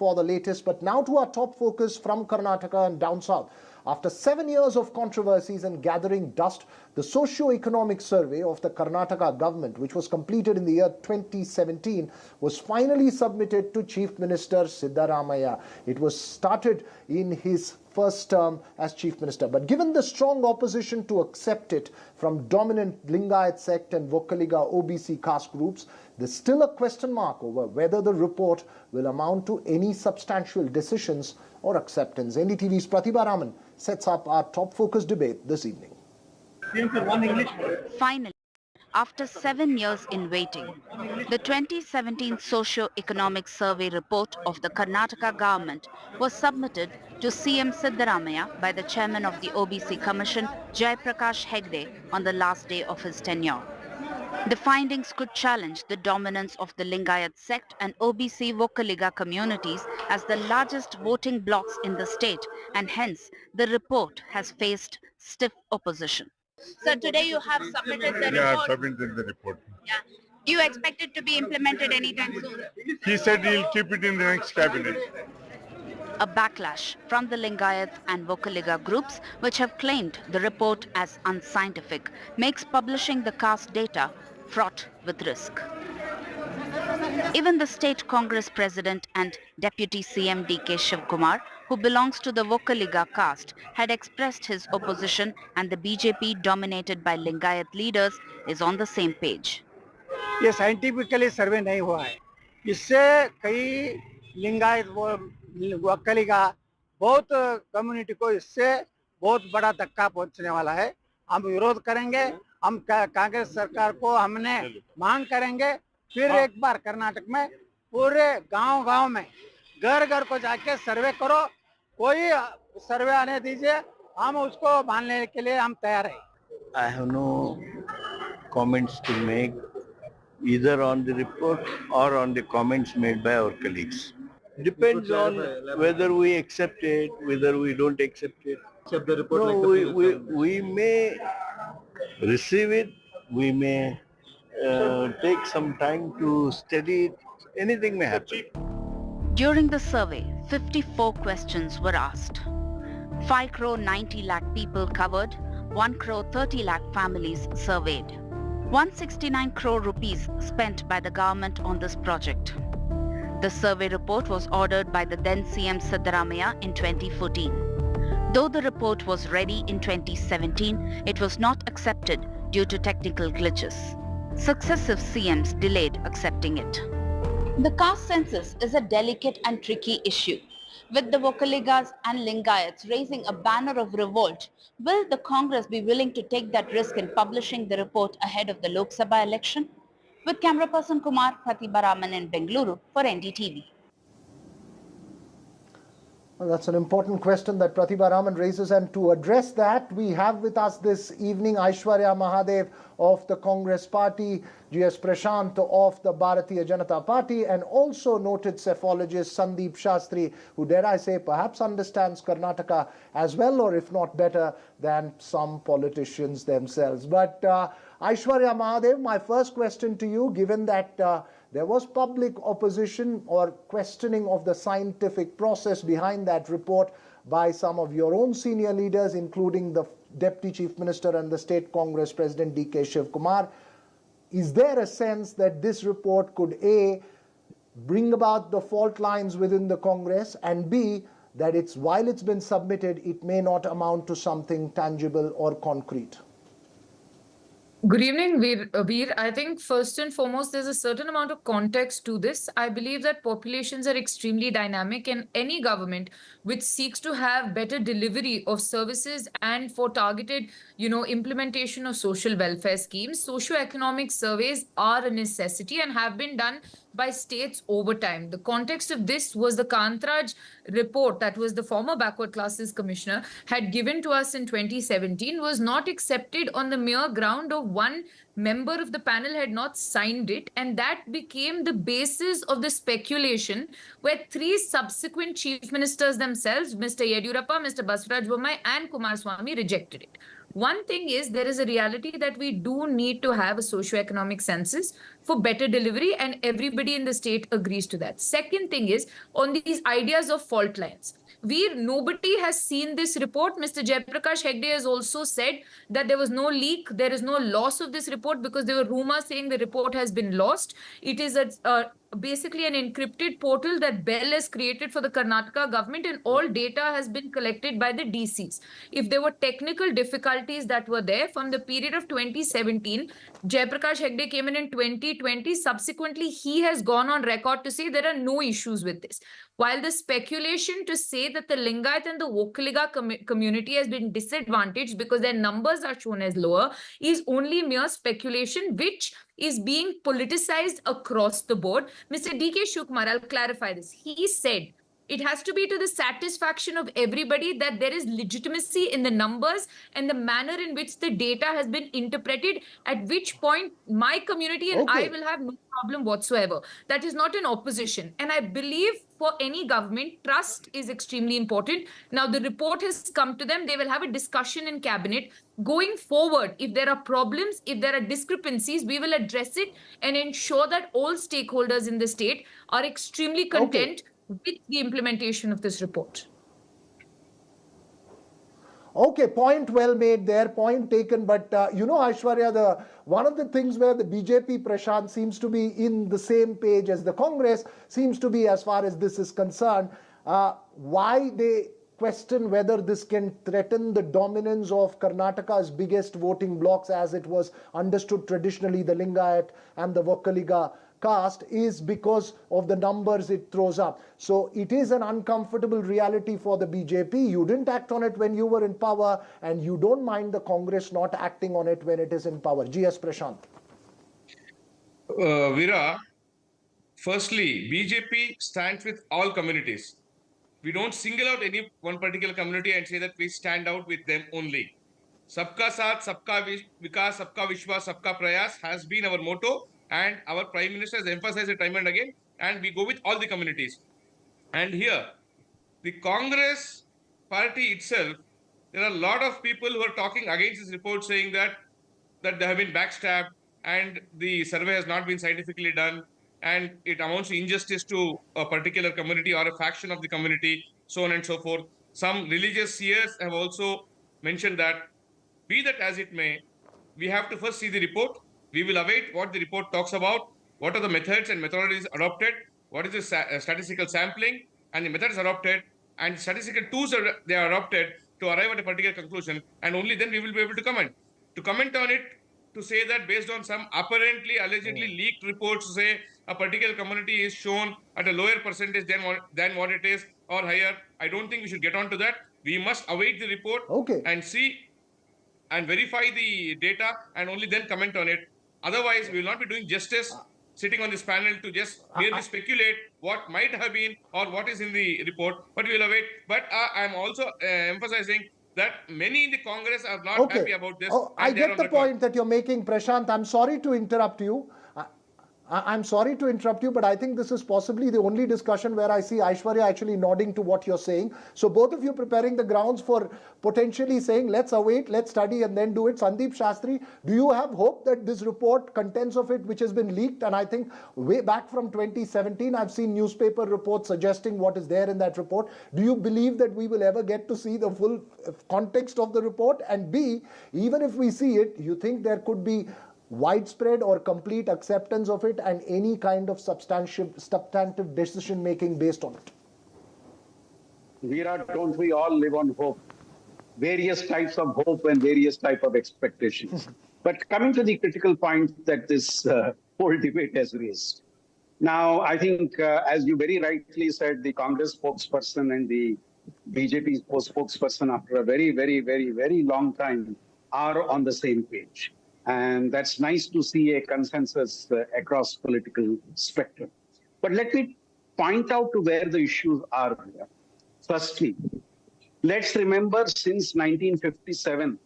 for the latest. But now to our top focus from Karnataka and down south. After 7 years of controversies and gathering dust, the socio-economic survey of the Karnataka government, which was completed in the year 2017, was finally submitted to Chief Minister Siddaramaiah. It was started in his first term as Chief Minister. But given the strong opposition to accept it from dominant Lingayat sect and Vokkaliga OBC caste groups, there's still a question mark over whether the report will amount to any substantial decisions or acceptance. NDTV's Pratibha Raman sets up our top focus debate this evening. Finally, after 7 years in waiting, the 2017 socio-economic survey report of the Karnataka government was submitted to CM Siddaramaiah by the chairman of the OBC Commission, Jaiprakash Hegde, on the last day of his tenure. The findings could challenge the dominance of the Lingayat sect and OBC Vokkaliga communities as the largest voting blocs in the state, and hence the report has faced stiff opposition. So today you have submitted the report. Yeah, submitted the report. Yeah. Do you expect it to be implemented anytime soon? He said he'll keep it in the next cabinet. A backlash from the Lingayat and Vokkaliga groups, which have claimed the report as unscientific, makes publishing the caste data fraught with risk. Even the state Congress president and Deputy CM D.K. Shivkumar, who belongs to the Vokkaliga caste, had expressed his opposition, and the BJP, dominated by Lingayat leaders, is on the same page. ये scientifically सर्वे नहीं हुआ है. इससे कई लिंगायत वक्कलिगा बहुत community को इससे बहुत बड़ा धक्का पहुंचने वाला है. हम विरोध करेंगे. हम कांग्रेस सरकार को हमने मांग करेंगे, फिर एक बार कर्नाटक में पूरे गांव-गांव में घर-घर को जाके सर्वे करो. कोई सर्वे आने दीजिए, हम उसको मानने के लिए हम तैयार हैं. I have no comments to make either on the report or on the comments made by our colleagues. Depends on whether we accept it, whether we don't accept it. Accept the report. No, like we may receive it, we may take some time to study it. Anything may happen. During the survey, 54 questions were asked. 5 crore 90 lakh people covered, 1 crore 30 lakh families surveyed. 169 crore rupees spent by the government on this project. The survey report was ordered by the then CM Siddaramaiah in 2014. Though the report was ready in 2017, it was not accepted due to technical glitches. Successive CMs delayed accepting it. The caste census is a delicate and tricky issue. With the Vokkaligas and Lingayats raising a banner of revolt, will the Congress be willing to take that risk in publishing the report ahead of the Lok Sabha election? With camera person Kumar, Pratibha Raman in Bengaluru for NDTV. Well, that's an important question that Pratibha Raman raises, and to address that, we have with us this evening Aishwarya Mahadev of the Congress Party, G.S. Prashant of the Bharatiya Janata Party, and also noted cephalogist Sandeep Shastri, who, dare I say, perhaps understands Karnataka as well, or if not better, than some politicians themselves. But Aishwarya Mahadev, my first question to you, given that there was public opposition or questioning of the scientific process behind that report by some of your own senior leaders, including the Deputy Chief Minister and the State Congress President D.K. Shivkumar. Is there a sense that this report could A, bring about the fault lines within the Congress, and B, that while it's been submitted, it may not amount to something tangible or concrete? Good evening, Veer. I think first and foremost, there's a certain amount of context to this. I believe that populations are extremely dynamic, and any government which seeks to have better delivery of services and for targeted, implementation of social welfare schemes, socio-economic surveys are a necessity and have been done by states over time. The context of this was the Kantraj report that was the former backward classes commissioner had given to us in 2017 was not accepted on the mere ground of one member of the panel had not signed it, and that became the basis of the speculation where 3 subsequent chief ministers themselves, Mr. Yediyurappa, Mr. Basuraj Bommai and Kumaraswamy, rejected it. One thing is there is a reality that we do need to have a socio-economic census for better delivery, and everybody in the state agrees to that. Second thing is on these ideas of fault lines. Nobody has seen this report. Mr. Jaiprakash Hegde has also said that there was no leak, there is no loss of this report because there were rumors saying the report has been lost. It is basically an encrypted portal that Bell has created for the Karnataka government, and all data has been collected by the DCs. If there were technical difficulties that were there from the period of 2017, Jaiprakash Hegde came in 2020. Subsequently, he has gone on record to say there are no issues with this. While the speculation to say that the Lingayat and the Vokkaliga community has been disadvantaged because their numbers are shown as lower is only mere speculation, which is being politicized across the board. Mr. D.K. Shukmar, I'll clarify this. He said it has to be to the satisfaction of everybody that there is legitimacy in the numbers and the manner in which the data has been interpreted, at which point my community and I will have no problem whatsoever. That is not an opposition. And I believe for any government, trust is extremely important. Now, the report has come to them. They will have a discussion in cabinet. Going forward, if there are problems, if there are discrepancies, we will address it and ensure that all stakeholders in the state are extremely content with the implementation of this report. Okay, point well made there, point taken. But Aishwarya, one of the things where the BJP, Prashant, seems to be in the same page as the Congress seems to be, as far as this is concerned, why they question whether this can threaten the dominance of Karnataka's biggest voting blocks, as it was understood traditionally, the Lingayat and the Vokkaliga caste, is because of the numbers it throws up. So it is an uncomfortable reality for the BJP. You didn't act on it when you were in power, and you don't mind the Congress not acting on it when it is in power. GS Prashant. Veera, firstly, BJP stands with all communities. We don't single out any one particular community and say that we stand out with them only. Sabka Saath, Sabka Vikas, Sabka Vishwas, Sabka Prayas has been our motto, and our Prime Minister has emphasized it time and again, and we go with all the communities. And here, the Congress party itself, there are a lot of people who are talking against this report, saying that they have been backstabbed and the survey has not been scientifically done, and it amounts to injustice to a particular community or a faction of the community, so on and so forth. Some religious seers have also mentioned that, be that as it may, we have to first see the report. We will await what the report talks about, what are the methods and methodologies adopted, what is the statistical sampling and the methods adopted, and statistical tools they are adopted to arrive at a particular conclusion, and only then we will be able to comment. To comment on it, to say that based on some apparently, allegedly leaked reports, to say a particular community is shown at a lower percentage than what it is, or higher, I don't think we should get on to that. We must await the report and see and verify the data, and only then comment on it. Otherwise, we will not be doing justice sitting on this panel to just merely speculate what might have been or what is in the report, but we will await. But I'm also emphasizing that many in the Congress are not happy about this. I get the point that you're making, Prashant. I'm sorry to interrupt you. I'm sorry to interrupt you, but I think this is possibly the only discussion where I see Aishwarya actually nodding to what you're saying. So both of you preparing the grounds for potentially saying, let's await, let's study, and then do it. Sandeep Shastri, do you have hope that this report, contents of it, which has been leaked, and I think way back from 2017, I've seen newspaper reports suggesting what is there in that report. Do you believe that we will ever get to see the full context of the report? And B, even if we see it, you think there could be widespread or complete acceptance of it and any kind of substantive decision making based on it? Veera, don't we all live on hope? Various types of hope and various type of expectations. But coming to the critical point that this whole debate has raised. Now, I think, as you very rightly said, the Congress spokesperson and the BJP spokesperson, after a very, very, very, very long time, are on the same page. And that's nice to see a consensus across political spectrum. But let me point out to where the issues are here. Firstly, let's remember since 1957,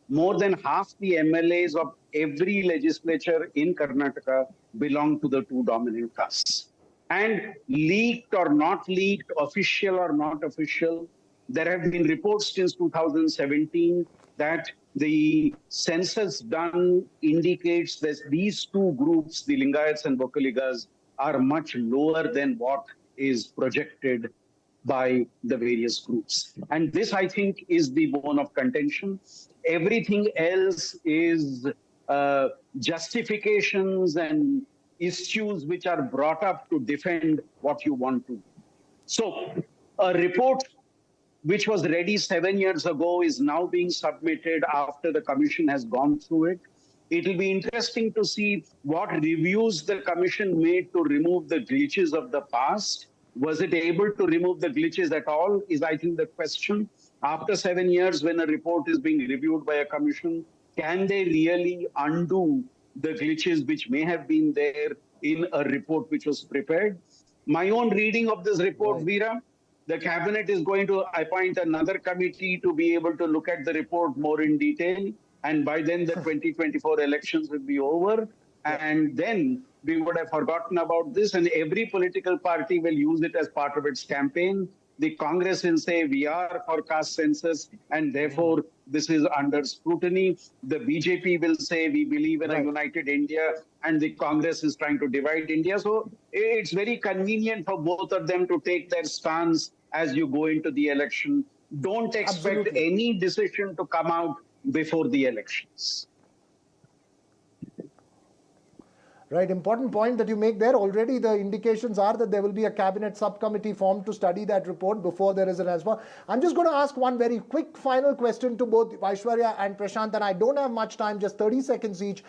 more than half the MLAs of every legislature in Karnataka belong to the two dominant castes. And leaked or not leaked, official or not official, there have been reports since 2017 that the census done indicates that these two groups, the Lingayats and Vokkaligas, are much lower than what is projected by the various groups. And this, I think, is the bone of contention. Everything else is justifications and issues which are brought up to defend what you want to. So a report which was ready 7 years ago is now being submitted after the commission has gone through it. It will be interesting to see what reviews the commission made to remove the glitches of the past. Was it able to remove the glitches at all is, I think, the question. After 7 years, when a report is being reviewed by a commission, can they really undo the glitches which may have been there in a report which was prepared? My own reading of this report, Veera, the cabinet is going to appoint another committee to be able to look at the report more in detail. And by then, the 2024 elections will be over. And then we would have forgotten about this, and every political party will use it as part of its campaign. The Congress will say, we are for caste census, and therefore this is under scrutiny. The BJP will say, we believe in a united India, and the Congress is trying to divide India. So it's very convenient for both of them to take their stance as you go into the election. Don't expect any decision to come out before the elections. Right, important point that you make there. Already the indications are that there will be a cabinet subcommittee formed to study that report before there is an answer. I'm just going to ask one very quick final question to both Aishwarya and Prashant, and I don't have much time, just 30 seconds each.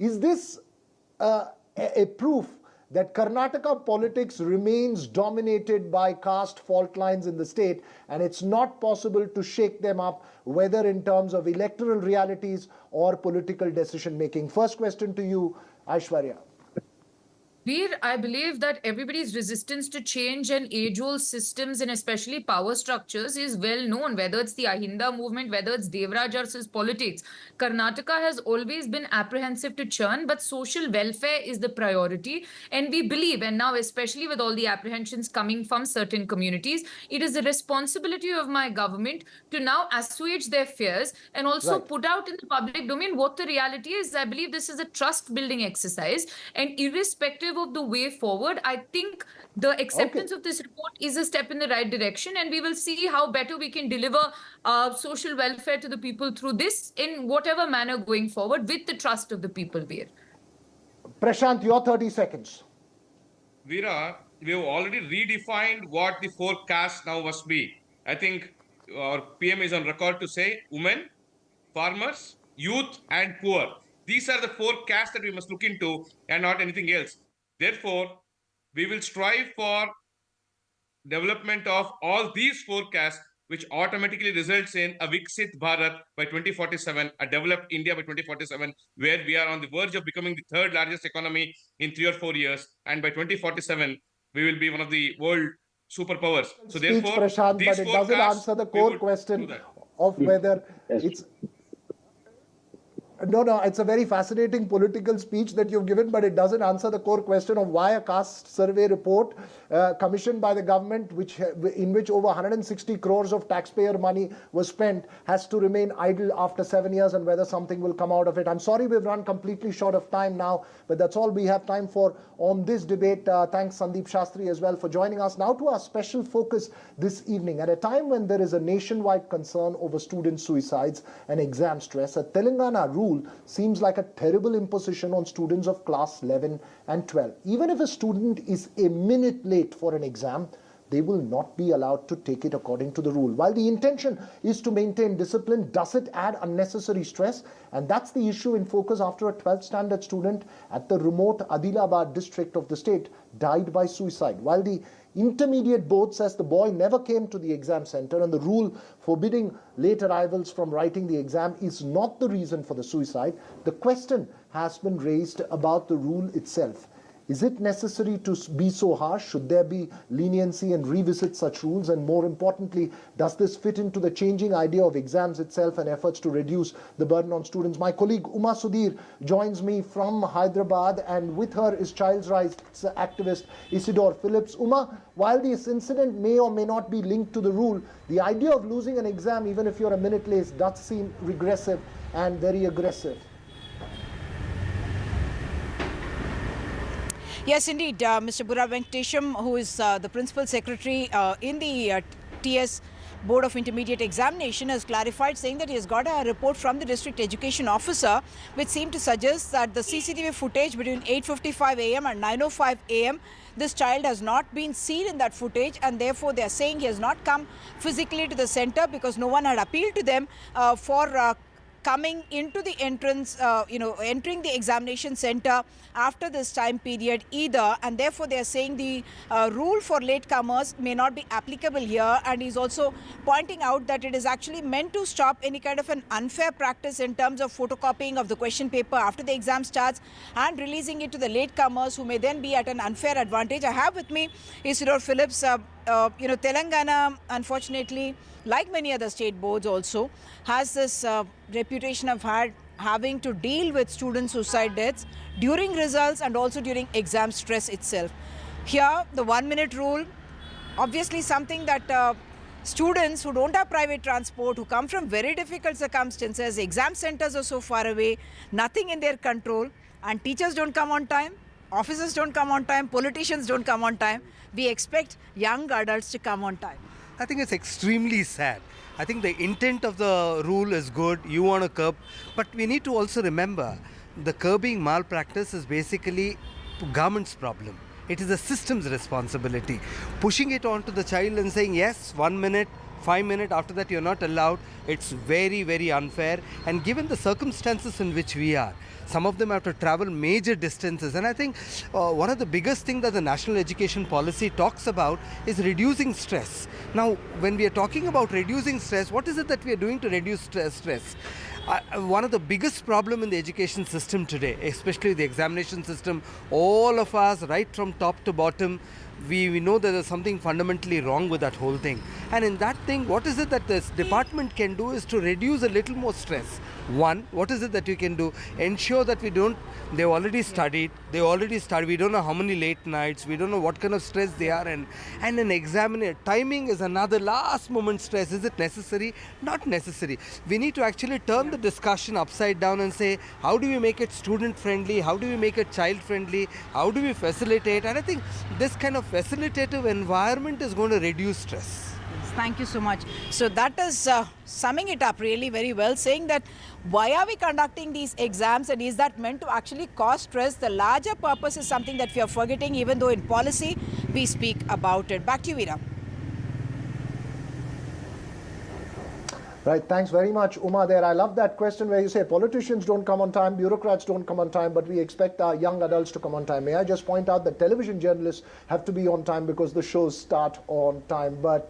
Is this a proof that Karnataka politics remains dominated by caste fault lines in the state, and it's not possible to shake them up, whether in terms of electoral realities or political decision making? First question to you, Aishwarya. Veer, I believe that everybody's resistance to change and age-old systems and especially power structures is well known, whether it's the Ahinda movement, whether it's Devraj versus politics. Karnataka has always been apprehensive to churn, but social welfare is the priority. And we believe, and now especially with all the apprehensions coming from certain communities, it is the responsibility of my government to now assuage their fears and also put out in the public domain what the reality is. I believe this is a trust-building exercise, and irrespective of the way forward, I think the acceptance of this report is a step in the right direction, and we will see how better we can deliver social welfare to the people through this in whatever manner going forward with the trust of the people, Veer. Prashant, your 30 seconds. Veera, we have already redefined what the four castes now must be. I think our PM is on record to say women, farmers, youth, and poor. These are the four castes that we must look into and not anything else. Therefore, we will strive for development of all these four castes, which automatically results in a Viksit Bharat by 2047, a developed India by 2047, where we are on the verge of becoming the third largest economy in 3 or 4 years. And by 2047, we will be one of the world superpowers. So therefore, Prashant, these but it four doesn't castes, answer the core question of whether it's... No, it's a very fascinating political speech that you've given, but it doesn't answer the core question of why a caste survey report commissioned by the government, in which over 160 crores of taxpayer money was spent, has to remain idle after 7 years, and whether something will come out of it. I'm sorry we've run completely short of time now, but that's all we have time for on this debate. Thanks Sandeep Shastri as well for joining us. Now to our special focus this evening. At a time when there is a nationwide concern over student suicides and exam stress, a Telangana rule seems like a terrible imposition on students of class 11 and 12. Even if a student is a minute late for an exam, they will not be allowed to take it according to the rule. While the intention is to maintain discipline, does it add unnecessary stress? And that's the issue in focus after a 12th standard student at the remote Adilabad district of the state died by suicide. While the intermediate board says the boy never came to the exam center and the rule forbidding late arrivals from writing the exam is not the reason for the suicide, the question has been raised about the rule itself. Is it necessary to be so harsh? Should there be leniency and revisit such rules? And more importantly, does this fit into the changing idea of exams itself and efforts to reduce the burden on students? My colleague Uma Sudhir joins me from Hyderabad, and with her is child's rights activist Isidore Phillips. Uma, while this incident may or may not be linked to the rule, the idea of losing an exam, even if you're a minute late, does seem regressive and very aggressive. Yes, indeed. Mr. Burra Venkatesham, who is the Principal Secretary in the TS Board of Intermediate Examination, has clarified, saying that he has got a report from the District Education Officer which seemed to suggest that the CCTV footage between 8:55 a.m. and 9:05 a.m. this child has not been seen in that footage, and therefore they are saying he has not come physically to the center because no one had appealed to them for coming into the entrance, entering the examination center after this time period either, and therefore they are saying the rule for latecomers may not be applicable here. And he's also pointing out that it is actually meant to stop any kind of an unfair practice in terms of photocopying of the question paper after the exam starts and releasing it to the latecomers, who may then be at an unfair advantage. I have with me Isidore Phillips. Telangana, unfortunately, like many other state boards also, has this reputation of having to deal with student suicide deaths during results and also during exam stress itself. Here, the 1 minute rule, obviously something that students who don't have private transport, who come from very difficult circumstances, exam centers are so far away, nothing in their control, and teachers don't come on time, officers don't come on time, politicians don't come on time. We expect young adults to come on time. I think it's extremely sad. I think the intent of the rule is good. You want to curb, but we need to also remember the curbing malpractice is basically government's problem. It is the system's responsibility. Pushing it onto the child and saying, yes, 1 minute, 5 minutes, after that you're not allowed, it's very, very unfair. And given the circumstances in which we are, some of them have to travel major distances. And I think one of the biggest things that the national education policy talks about is reducing stress. Now, when we are talking about reducing stress, what is it that we are doing to reduce stress? One of the biggest problem in the education system today, especially the examination system, all of us, right from top to bottom, we know that there's something fundamentally wrong with that whole thing. And in that thing, what is it that this department can do is to reduce a little more stress. One, what is it that you can do? Ensure that they've already studied, we don't know how many late nights, we don't know what kind of stress they are in. And an examiner, timing is another last moment stress. Is it necessary? Not necessary. We need to actually turn the discussion upside down and say, how do we make it student friendly? How do we make it child friendly? How do we facilitate? And I think this kind of facilitative environment is going to reduce stress. Thank you so much. So that is summing it up really very well, saying that why are we conducting these exams, and is that meant to actually cause stress? The larger purpose is something that we are forgetting, even though in policy we speak about it. Back to you, Veera. Right, thanks very much, Uma, there. I love that question where you say politicians don't come on time, bureaucrats don't come on time, but we expect our young adults to come on time. May I just point out that television journalists have to be on time because the shows start on time. But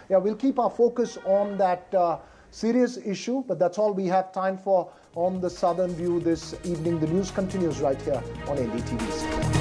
yeah, we'll keep our focus on that serious issue, but that's all we have time for on the Southern View this evening. The news continues right here on NDTV.